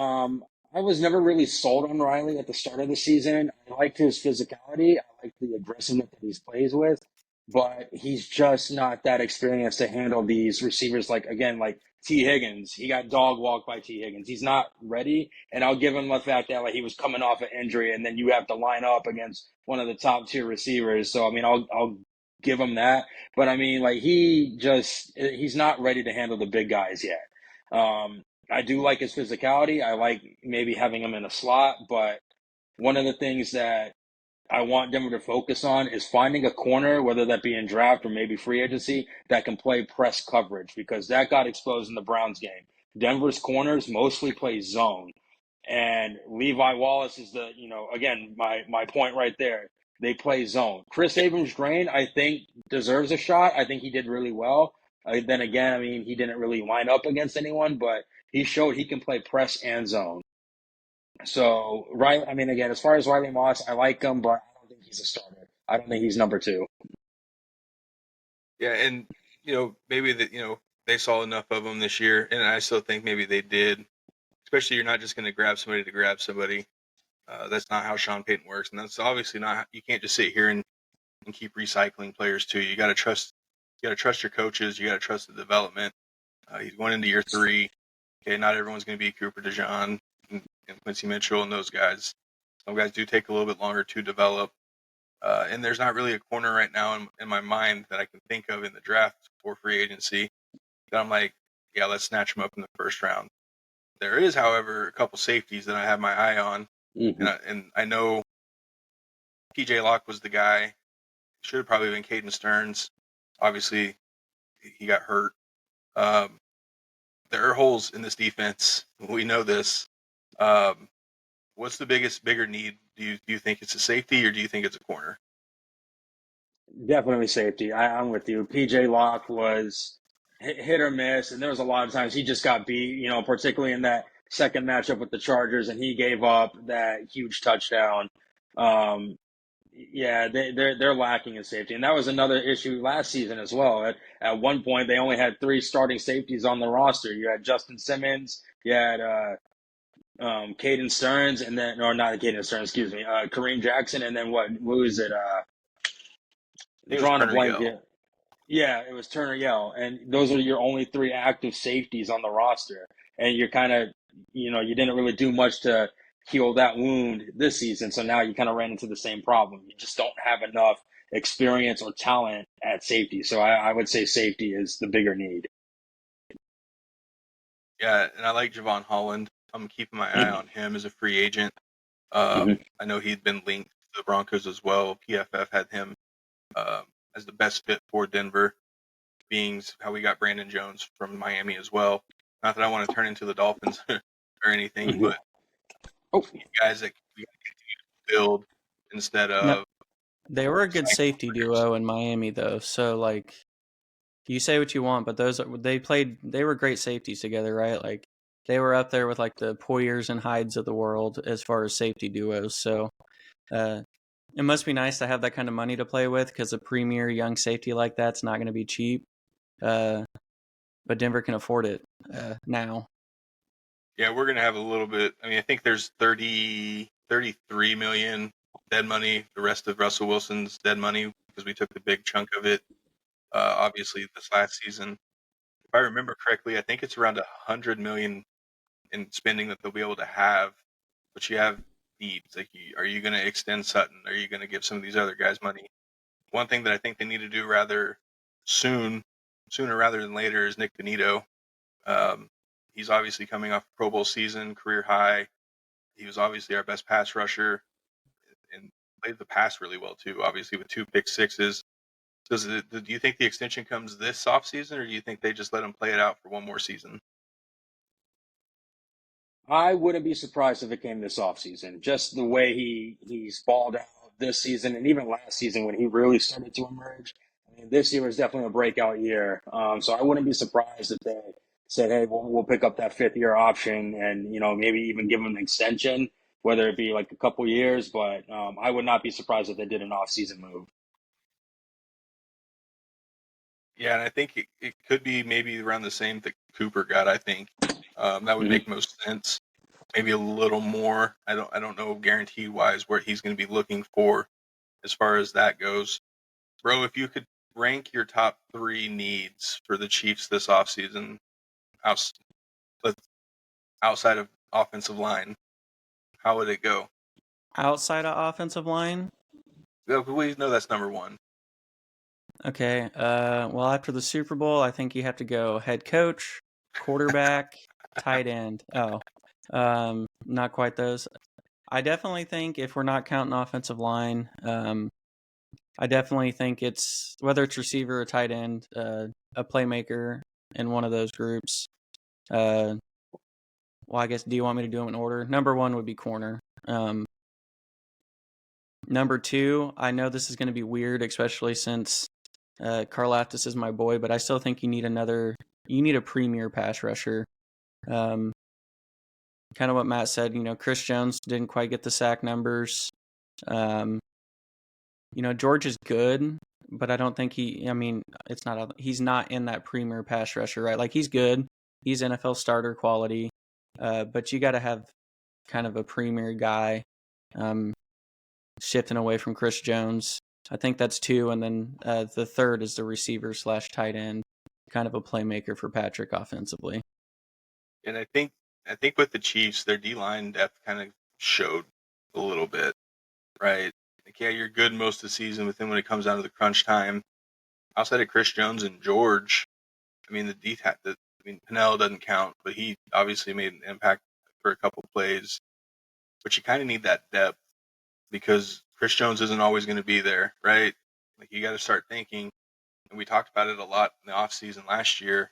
S2: I was never really sold on Riley at the start of the season. I liked his physicality. I liked the aggressiveness that he plays with, but he's just not that experienced to handle these receivers. Like again, like T. Higgins, he got dog walked by T. Higgins. He's not ready, and I'll give him the fact that like he was coming off an injury, and then you have to line up against one of the top tier receivers. So I mean, I'll give him that, but I mean, like he's not ready to handle the big guys yet. I do like his physicality. I like maybe having him in a slot, but one of the things that I want Denver to focus on is finding a corner, whether that be in draft or maybe free agency, that can play press coverage because that got exposed in the Browns game. Denver's corners mostly play zone. And Levi Wallace is again, my point right there. They play zone. Chris Abrams-Drain, I think, deserves a shot. I think he did really well. Then again, I mean, he didn't really line up against anyone, but he showed he can play press and zone. So, Riley, I mean, again, as far as Riley Moss, I like him, but I don't think he's a starter. I don't think he's number 2.
S1: Yeah, and maybe that they saw enough of him this year, and I still think maybe they did. Especially, you're not just going to grab somebody to grab somebody. That's not how Sean Payton works, and that's obviously not. You can't just sit here and keep recycling players too. You got to trust. You got to trust your coaches. You got to trust the development. He's going into year 3. Okay, not everyone's going to be Cooper DeJean and Quincy Mitchell and those guys. Some guys do take a little bit longer to develop. And there's not really a corner right now in my mind that I can think of in the draft or free agency that I'm like, yeah, let's snatch him up in the first round. There is, however, a couple safeties that I have my eye on.
S2: Mm-hmm.
S1: And I know PJ Locke was the guy. Should have probably been Caden Stearns. Obviously, he got hurt. There are holes in this defense. We know this. What's the bigger need? Do you think it's a safety or do you think it's a corner?
S2: Definitely safety. I'm with you. PJ Locke was hit or miss, and there was a lot of times he just got beat, particularly in that second matchup with the Chargers, and he gave up that huge touchdown. Yeah, they're lacking in safety, and that was another issue last season as well. At one point, they only had 3 starting safeties on the roster. You had Justin Simmons, you had Caden Stearns, and then or not Caden Stearns, excuse me, Kareem Jackson, and then what was it? Drawing a blank here. Yeah, it was Turner Yell, and those are your only 3 active safeties on the roster, and you're kind of, you didn't really do much to heal that wound this season, so now you kind of ran into the same problem. You just don't have enough experience or talent at safety, so I would say safety is the bigger need.
S1: Yeah, and I like Javon Holland. I'm keeping my eye on him as a free agent.
S2: Mm-hmm.
S1: I know he'd been linked to the Broncos as well. PFF had him as the best fit for Denver, being how we got Brandon Jones from Miami as well. Not that I want to turn into the Dolphins or anything, but guys that we continue to build instead of.
S3: No, they were a good safety duo in Miami, though. So, like, you say what you want, but they were great safeties together, right? Like, they were up there with, like, the Poyers and Hydes of the world as far as safety duos. So, it must be nice to have that kind of money to play with because a premier young safety like that's not going to be cheap. But Denver can afford it now.
S1: Yeah, we're going to have a little bit. I mean, I think there's 33 million dead money. The rest of Russell Wilson's dead money because we took the big chunk of it, obviously, this last season. If I remember correctly, I think it's around 100 million in spending that they'll be able to have. But you have needs. Like, are you going to extend Sutton? Are you going to give some of these other guys money? One thing that I think they need to do rather sooner rather than later, is Nick Benito. He's obviously coming off a Pro Bowl season, career high. He was obviously our best pass rusher and played the pass really well too, obviously with 2 pick sixes. Do you think the extension comes this offseason, or do you think they just let him play it out for one more season?
S2: I wouldn't be surprised if it came this offseason. Just the way he's balled out this season and even last season when he really started to emerge. this year was definitely a breakout year. So I wouldn't be surprised if they said, "Hey, we'll pick up that 5th-year option, and maybe even give him an extension, whether it be like a couple years." But I would not be surprised if they did an off-season move.
S1: Yeah, and I think it could be maybe around the same that Cooper got. I think that would make most sense. Maybe a little more. I don't know guarantee wise where he's going to be looking for as far as that goes. Bro, if you could rank your top 3 needs for the Chiefs this offseason outside of offensive line, how would it go?
S3: Outside of offensive line?
S1: We know that's number 1.
S3: Okay. Well, after the Super Bowl, I think you have to go head coach, quarterback, tight end. Oh, not quite those. I definitely think if we're not counting offensive line, I definitely think it's whether it's receiver or tight end, a playmaker in one of those groups. Well, I guess, do you want me to do them in order? Number 1 would be corner. Number 2, I know this is going to be weird, especially since Karlaftis is my boy, but I still think you need a premier pass rusher. Kind of what Matt said, Chris Jones didn't quite get the sack numbers. George is good, but I don't think he's not in that premier pass rusher, right? Like, he's good. He's NFL starter quality. But you got to have kind of a premier guy, shifting away from Chris Jones. I think that's 2. And then the third is the receiver / tight end, kind of a playmaker for Patrick offensively.
S1: And I think with the Chiefs, their D-line depth kind of showed a little bit, right? Like, yeah, you're good most of the season, but then when it comes down to the crunch time, outside of Chris Jones and George, I mean, Pennell doesn't count, but he obviously made an impact for a couple plays. But you kind of need that depth because Chris Jones isn't always going to be there, right? Like, you got to start thinking, and we talked about it a lot in the offseason last year,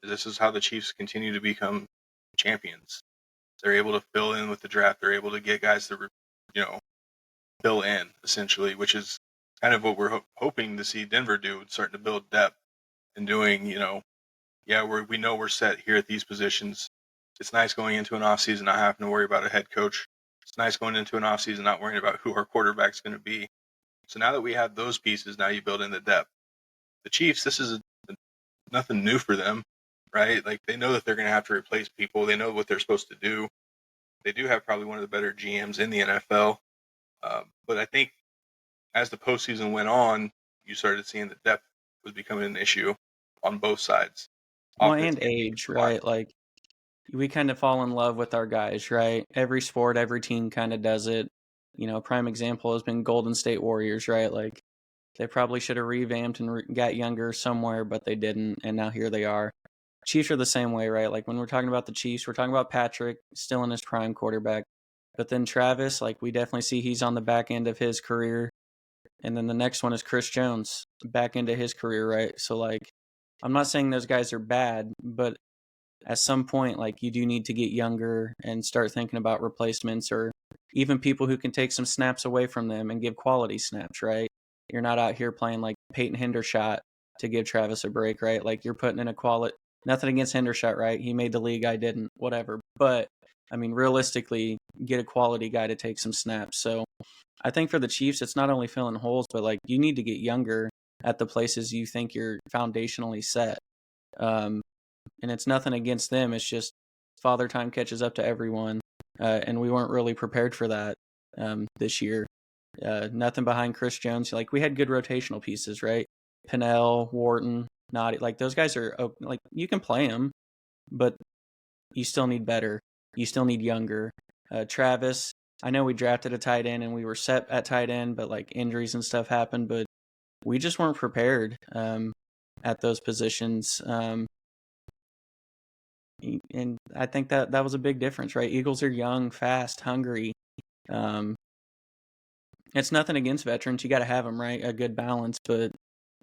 S1: this is how the Chiefs continue to become champions. They're able to fill in with the draft. They're able to get guys to, fill in, essentially, which is kind of what we're hoping to see Denver do, starting to build depth and doing, we know we're set here at these positions. It's nice going into an offseason not having to worry about a head coach. It's nice going into an offseason not worrying about who our quarterback's going to be. So now that we have those pieces, now you build in the depth. The Chiefs, this is nothing new for them, right? Like, they know that they're going to have to replace people. They know what they're supposed to do. They do have probably one of the better GMs in the NFL. But I think as the postseason went on, you started seeing that depth was becoming an issue on both sides.
S3: Well, and age, right? Like, we kind of fall in love with our guys, right? Every sport, every team kind of does it. A prime example has been Golden State Warriors, right? Like, they probably should have revamped and got younger somewhere, but they didn't, and now here they are. Chiefs are the same way, right? Like, when we're talking about the Chiefs, we're talking about Patrick, still in his prime quarterback. But then Travis, like, we definitely see he's on the back end of his career. And then the next one is Chris Jones, back into his career, right? So, like, I'm not saying those guys are bad, but at some point, like, you do need to get younger and start thinking about replacements or even people who can take some snaps away from them and give quality snaps, right? You're not out here playing like Peyton Hendershot to give Travis a break, right? Like, you're putting in a quality. Nothing against Hendershot, right? He made the league, I didn't, whatever. But, I mean, realistically, get a quality guy to take some snaps. So I think for the Chiefs, it's not only filling holes, but, like, you need to get younger at the places you think you're foundationally set. And it's nothing against them. It's just father time catches up to everyone. And we weren't really prepared for that this year. Nothing behind Chris Jones. Like, we had good rotational pieces, right? Pennell, Wharton, Noddy. Like, those guys are, like, you can play them, but you still need better. You still need younger. Travis, I know we drafted a tight end and we were set at tight end, but, like, injuries and stuff happened, but we just weren't prepared at those positions. And I think that was a big difference, right? Eagles are young, fast, hungry. It's nothing against veterans. You got to have them, right? A good balance, but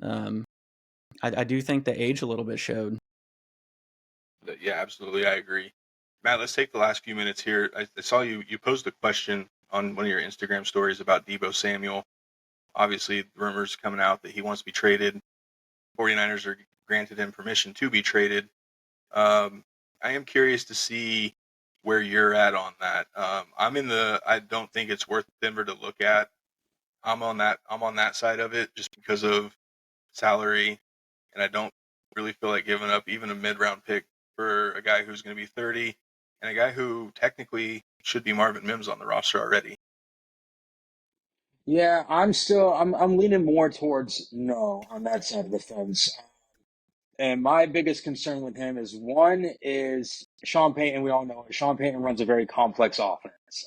S3: I do think the age a little bit showed.
S1: Yeah, absolutely. I agree. Matt, let's take the last few minutes here. I saw you posed a question on one of your Instagram stories about Debo Samuel. Obviously, rumors coming out that he wants to be traded. 49ers are granted him permission to be traded. I am curious to see where you're at on that. I don't think it's worth Denver to look at. I'm on that side of it just because of salary, and I don't really feel like giving up even a mid-round pick for a guy who's going to be 30 and a guy who technically should be Marvin Mims on the roster already.
S2: Yeah, I'm leaning more towards no on that side of the fence. And my biggest concern with him is one is Sean Payton. We all know it. Sean Payton runs a very complex offense.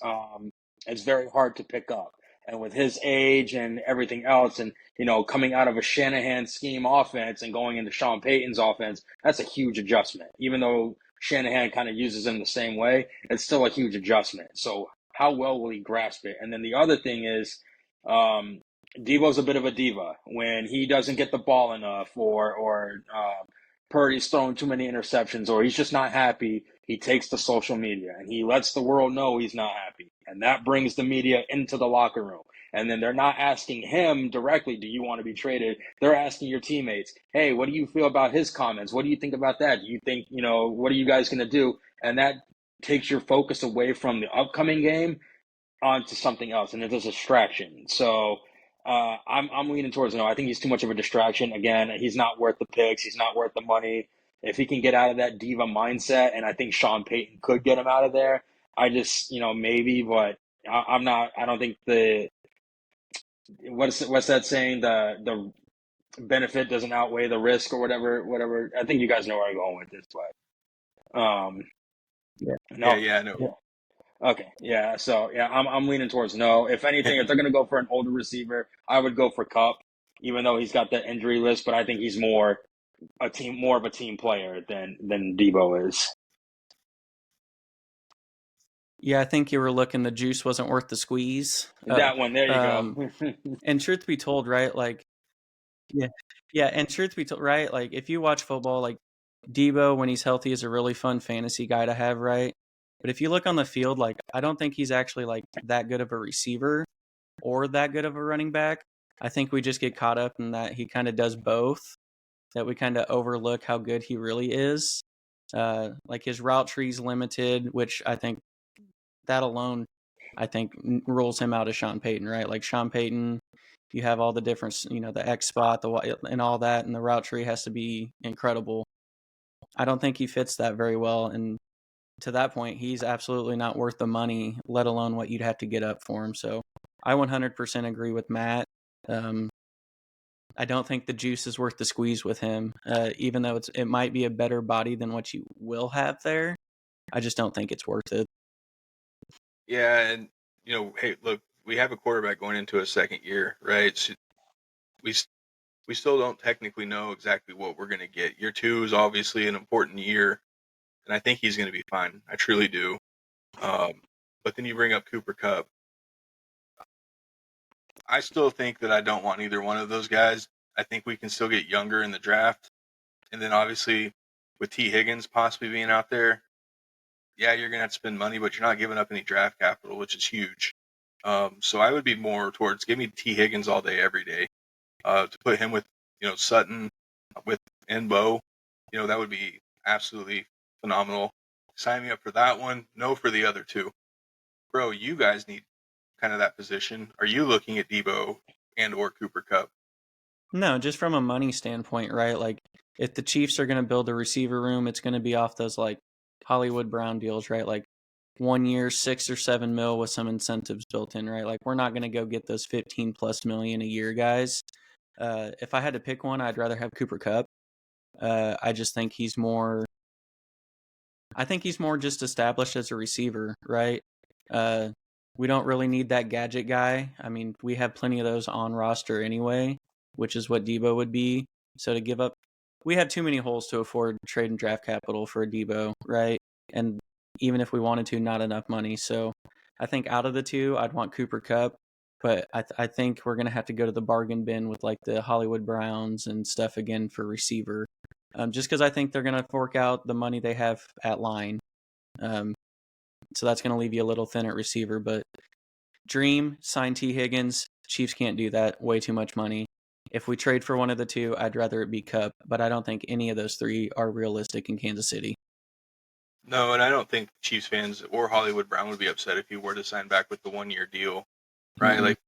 S2: It's very hard to pick up. And with his age and everything else, and coming out of a Shanahan scheme offense and going into Sean Payton's offense, that's a huge adjustment. Even though Shanahan kind of uses him the same way, it's still a huge adjustment. So how well will he grasp it? And then the other thing is, Debo's a bit of a diva when he doesn't get the ball enough, or Purdy's throwing too many interceptions, or he's just not happy. He takes to social media and he lets the world know he's not happy, and that brings the media into the locker room. And then they're not asking him directly, "Do you want to be traded?" They're asking your teammates, "Hey, what do you feel about his comments? What do you think about that? Do you think what are you guys going to do?" And that takes your focus away from the upcoming game onto something else, and it's a distraction. So I'm leaning towards no. I think he's too much of a distraction. Again, he's not worth the picks. He's not worth the money. If he can get out of that diva mindset, and I think Sean Payton could get him out of there, I just maybe, but I'm not. I don't think what's that saying? The benefit doesn't outweigh the risk, or whatever. I think you guys know where I'm going with this, but no.
S1: Yeah, no.
S2: Yeah. Okay, yeah. So yeah, I'm leaning towards no. If anything, if they're gonna go for an older receiver, I would go for Kupp, even though he's got that injury list. But I think he's more of a team player than Debo is.
S3: Yeah, I think you were looking. The juice wasn't worth the squeeze.
S2: That one, there you go.
S3: And truth be told, right? Like, yeah. And truth be told, right? Like, if you watch football, like Debo, when he's healthy, is a really fun fantasy guy to have, right? But if you look on the field, like, I don't think he's actually like that good of a receiver or that good of a running back. I think we just get caught up in that he kind of does both, that we kind of overlook how good he really is. Like his route tree's limited, which I think that alone, I think, rules him out of Sean Payton, right? Like Sean Payton, you have all the different, the X spot, and all that, and the route tree has to be incredible. I don't think he fits that very well, and to that point, he's absolutely not worth the money, let alone what you'd have to get up for him. So I 100% agree with Matt. I don't think the juice is worth the squeeze with him, even though it might be a better body than what you will have there. I just don't think it's worth it.
S1: Yeah, and hey, look, we have a quarterback going into a second year, right? So we still don't technically know exactly what we're going to get. Year 2 is obviously an important year, and I think he's going to be fine. I truly do. But then you bring up Cooper Kupp. I still think that I don't want either one of those guys. I think we can still get younger in the draft. And then obviously with T. Higgins possibly being out there, yeah, you're going to have to spend money, but you're not giving up any draft capital, which is huge. So I would be more towards give me T. Higgins all day, every day. To put him with, Sutton, with Bo, that would be absolutely phenomenal. Sign me up for that one. No for the other two. Bro, you guys need kind of that position. Are you looking at Debo and or Cooper Kupp?
S3: No, just from a money standpoint, right? Like, if the Chiefs are going to build a receiver room, it's going to be off those, like, Hollywood Brown deals, right? Like, 1 year, 6 or 7 mil with some incentives built in, right? Like, we're not going to go get those 15+ million a year guys. If I had to pick one, I'd rather have Cooper Kupp. I just think he's more just established as a receiver, right? We don't really need that gadget guy. I mean, we have plenty of those on roster anyway, which is what Debo would be. So to give up, we have too many holes to afford trade and draft capital for a Debo, right? And even if we wanted to, not enough money. So I think out of the two, I'd want Cooper Kupp, but I think we're going to have to go to the bargain bin with like the Hollywood Browns and stuff again for receiver. Just because I think they're going to fork out the money they have at line. So that's going to leave you a little thin at receiver. But dream, sign T. Higgins. Chiefs can't do that. Way too much money. if we trade for one of the two, I'd rather it be Kupp, but I don't think any of those three are realistic in Kansas City.
S1: No, and I don't think Chiefs fans or Hollywood Brown would be upset if he were to sign back with the 1-year deal, right?
S3: Mhm.
S1: Like,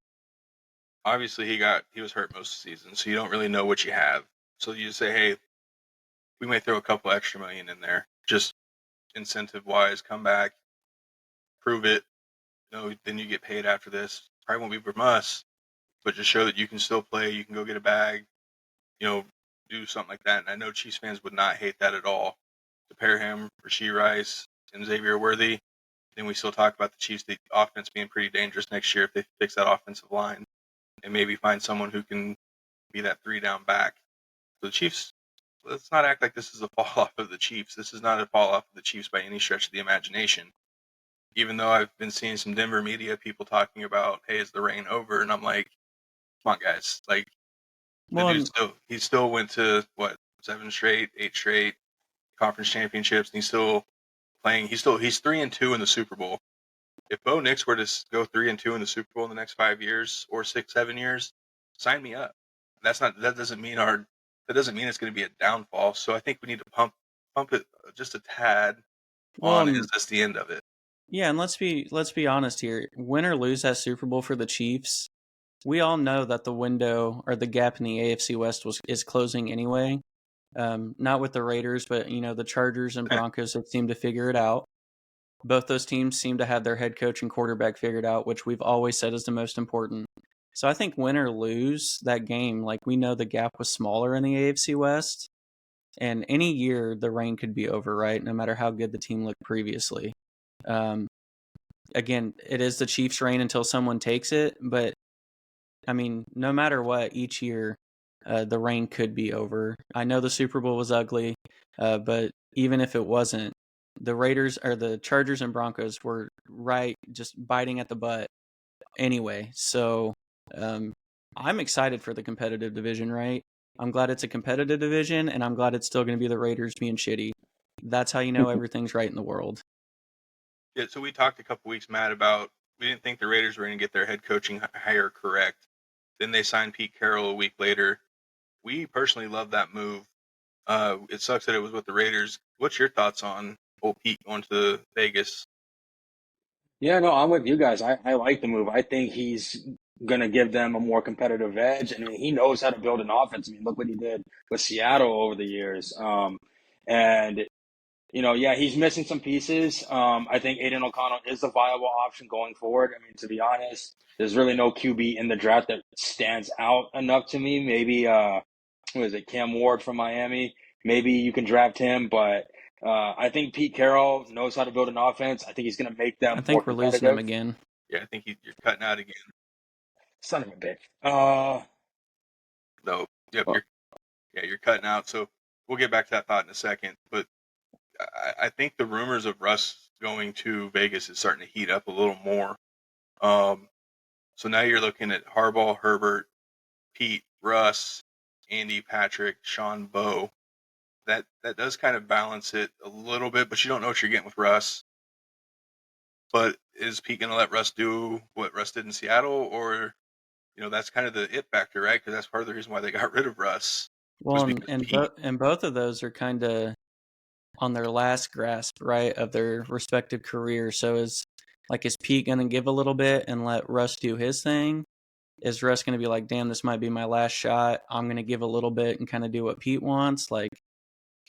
S1: obviously he was hurt most of the season, so you don't really know what you have. So you just say, hey, we may throw a couple extra million in there, just incentive wise, come back, prove it. Then you get paid after this. Probably won't be from us, but just show that you can still play. You can go get a bag, do something like that. And I know Chiefs fans would not hate that at all. To pair him, Rashee Rice, and Xavier Worthy, then we still talk about the Chiefs' the offense being pretty dangerous next year if they fix that offensive line and maybe find someone who can be that 3-down back. So the Chiefs, let's not act like this is a fall off of the Chiefs. This is not a fall off of the Chiefs by any stretch of the imagination. Even though I've been seeing some Denver media people talking about, hey, is the reign over? And I'm like, come on, guys. Like, the
S3: Well,
S1: dude he still went to, 7 straight, 8 straight conference championships, and he's still playing. He's 3-2 in the Super Bowl. If Bo Nix were to go 3-2 in the Super Bowl in the next 5 years or 6, 7 years, sign me up. That doesn't mean it's going to be a downfall. So I think we need to pump it just a tad on. Is this the end of it?
S3: yeah, and let's be honest here. Win or lose that Super Bowl for the Chiefs, we all know that the window or the gap in the AFC West is closing anyway. Not with the Raiders, but the Chargers and Broncos have seemed to figure it out. Both those teams seem to have their head coach and quarterback figured out, which we've always said is the most important. So I think win or lose that game, like we know the gap was smaller in the AFC West, and any year the reign could be over, right? No matter how good the team looked previously. Again, it is the Chiefs' reign until someone takes it, but I mean, no matter what, each year the reign could be over. I know the Super Bowl was ugly, but even if it wasn't, the Raiders or the Chargers and Broncos were right, just biting at the butt anyway. So I'm excited for the competitive division, right? I'm glad it's a competitive division, and I'm glad it's still going to be the Raiders being shitty. That's how you know everything's right in the world.
S1: Yeah, so we talked a couple weeks, Matt, about we didn't think the Raiders were going to get their head coaching hire correct. Then they signed Pete Carroll a week later. We personally love that move. It sucks that it was with the Raiders. What's your thoughts on old Pete going to Vegas?
S2: Yeah, no, I'm with you guys. I like the move. I think he's going to give them a more competitive edge. I mean, he knows how to build an offense. I mean, look what he did with Seattle over the years. And yeah, he's missing some pieces. I think Aiden O'Connell is a viable option going forward. I mean, to be honest, there's really no QB in the draft that stands out enough to me. Maybe, who is it, Cam Ward from Miami? Maybe you can draft him, but I think Pete Carroll knows how to build an offense. I think he's going to make them
S3: I
S2: more
S3: think we're losing him
S2: competitive.
S3: again.
S1: Yeah, I think you're cutting out again.
S2: Son of a bitch.
S1: No, yep,
S2: Well,
S1: you're cutting out. So we'll get back to that thought in a second. But I think the rumors of Russ going to Vegas is starting to heat up a little more. So now you're looking at Harbaugh, Herbert, Pete, Russ, Andy, Patrick, Sean, Bo. That does kind of balance it a little bit, but you don't know what you're getting with Russ. But is Pete going to let Russ do what Russ did in Seattle, or that's kind of the it factor, right? Because that's part of the reason why they got rid of Russ was
S3: Well,
S1: because of
S3: and
S1: Pete.
S3: and both of those are kind of on their last grasp, right, of their respective careers. So is Pete going to give a little bit and let Russ do his thing? Is Russ going to be like, damn, this might be my last shot. I'm going to give a little bit and kind of do what Pete wants? Like,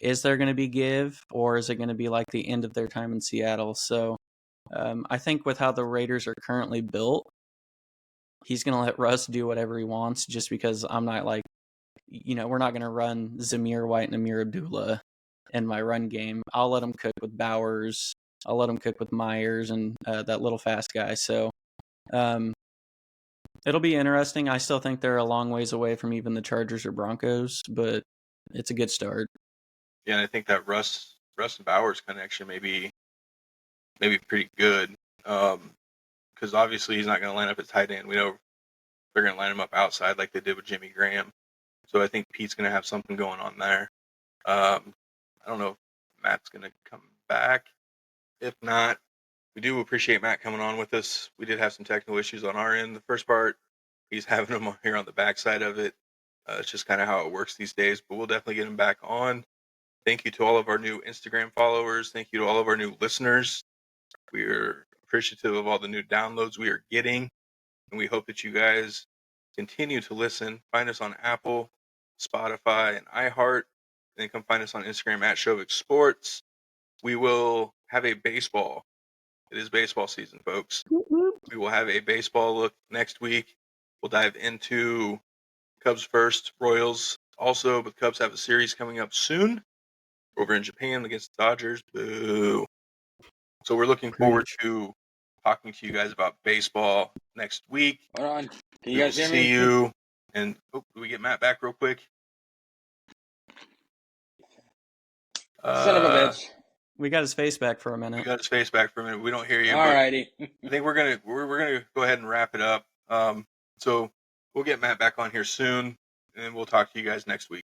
S3: is there going to be give, or is it going to be like the end of their time in Seattle? So I think with how the Raiders are currently built, he's going to let Russ do whatever he wants just because I'm not like, we're not going to run Zamir White and Amir Abdullah in my run game. I'll let him cook with Bowers. I'll let him cook with Myers and that little fast guy. So it'll be interesting. I still think they're a long ways away from even the Chargers or Broncos, but it's a good start.
S1: Yeah, and I think that Russ and Bowers connection may be pretty good. Because obviously he's not going to line up at tight end. We know they're going to line him up outside like they did with Jimmy Graham. So I think Pete's going to have something going on there. I don't know if Matt's going to come back. If not, we do appreciate Matt coming on with us. We did have some technical issues on our end. The first part, he's having them here on the backside of it. It's just kind of how it works these days, but we'll definitely get him back on. Thank you to all of our new Instagram followers. Thank you to all of our new listeners. We are appreciative of all the new downloads we are getting, and we hope that you guys continue to listen. Find us on Apple, Spotify, and iHeart. Then come find us on Instagram at Shovick Sports. We will have a baseball. It is baseball season, folks. We will have a baseball look next week. We'll dive into Cubs first, Royals also, but Cubs have a series coming up soon over in Japan against the Dodgers. Boo. So we're looking forward to talking to you guys about baseball next week.
S2: Hold on. Can you
S1: We will
S2: guys hear
S1: see
S2: me?
S1: you. And do we get Matt back real quick?
S2: Son of a bitch.
S3: We got his face back for a
S1: We
S3: minute.
S1: got his face back for a minute. We don't hear you.
S2: Alrighty.
S1: I think we're gonna go ahead and wrap it up. So we'll get Matt back on here soon, and we'll talk to you guys next week.